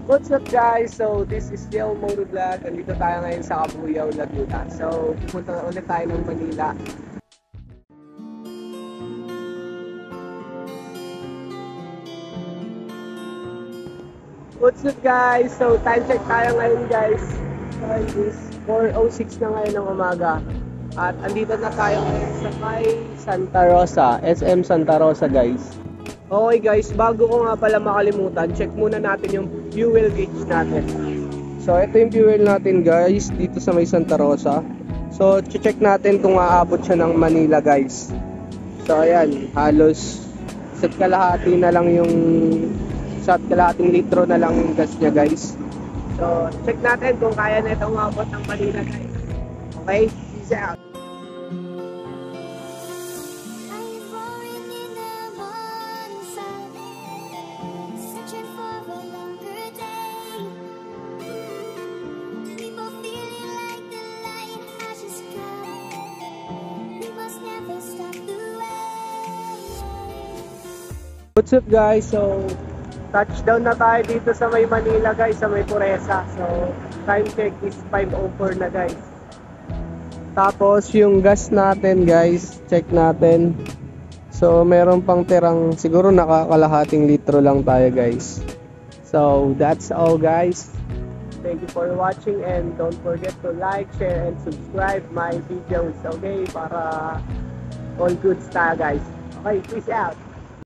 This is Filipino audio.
What's up guys? So this is Del Moto Vlog. Nandito tayo ngayon sa Cabuyao, Laguna. So pupunta ulit tayo ng Manila. What's up guys? So time check tayo ngayon guys. Time is 4:06 na ngayon ng umaga. At andito na tayo ngayon sa may Santa Rosa, SM Santa Rosa guys. Okay guys, bago ko nga pala makalimutan, check muna natin yung fuel gauge natin. So ito yung fuel natin guys, dito sa may Santa Rosa. So check natin kung aabot siya ng Manila guys. So ayan, halos kalahating litro na lang yung gas niya guys. So check natin kung kaya na itong umabot ng Manila guys. Okay, peace out. What's up guys? So touchdown na tayo dito sa may Manila guys, sa may Puresa. So time check is 5:04 na guys. Tapos yung gas natin guys, check natin. So meron pang tirang, siguro nakakalahating litro lang tayo guys. So that's all guys. Thank you for watching and don't forget to like, share and subscribe my videos, okay? Para all goods tayo guys. Okay, peace out.